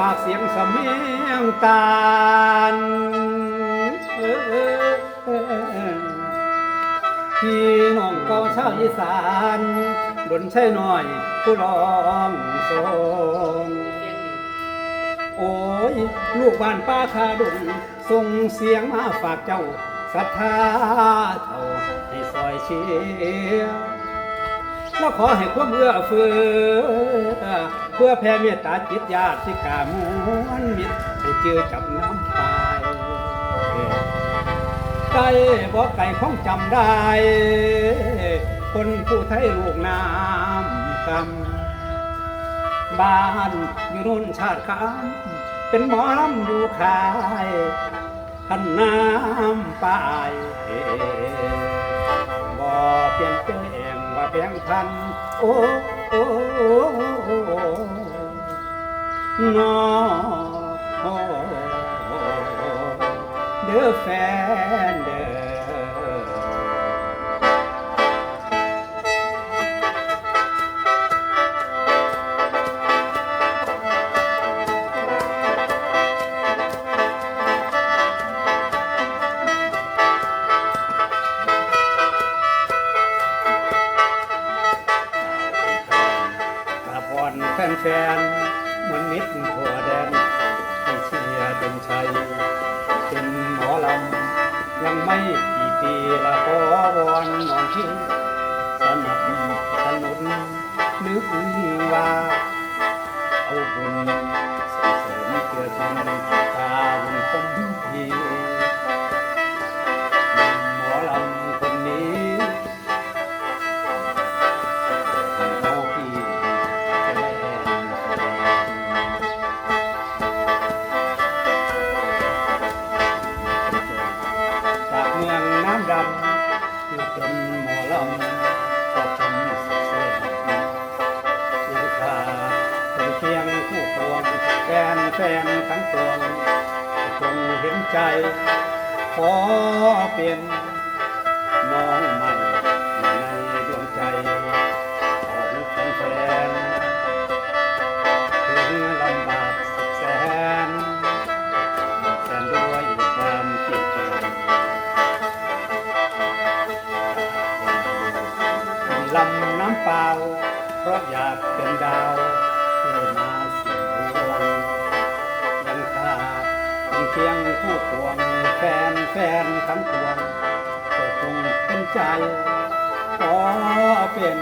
ากเสียงสำเนียงตาลพี่น้องเก่าชาวอีสานดนใช่น้อยผู้ร้องทรงโอ้ยลูกบ้านป้าคาดงส่งเสียงมาฝากเจ้าศรัทธาเท่าให้ซอยเชียร์แล้วขอให้ความเอื้อเฟื้อเพื่อแผ่เมตตาจิตญาติกามวลมิตรให้เจอจับน้ำตายไก่บ่ไก่คงจำได้คนผู้ไทยลูกน้ำกำบ้านอยู่รุ่นชาติคำเป็นหมอลำอยู่ขายขันน้ำปลายบ่เปลี่ยนแปลงว่าแปลงทันโอ้โอ้นอเด้อแฟนเด้แฟนๆเหมือนมิตรทั่วแดนที่เชียร์ดนชัยเป็นหมอลำยังไม่กี่ปีละขอวอนน้องพี่สนับสนุนนึกว่าเอาบุญส่งเสริมเพื่อชนตาบุญคมพีหมอลำคนนี้ดำคือเป็นหมอลำก็ทำสุดเสียลูกค้าเป็นเพียงผู้ปวงแฟนทั้งปวงจงเห็นใจขอเป็นน้องใหม่ในดวงใจของแฟนถึงลำบากสุดแสนด้วยความจริงใจลำน้ำเปล่าเพราะอยากเป็นดาวเพื่อมาสู่วันยังขาดเพียงผู้ปวงแฟนทั้งปวงก็คงเป็นใจขอเป็น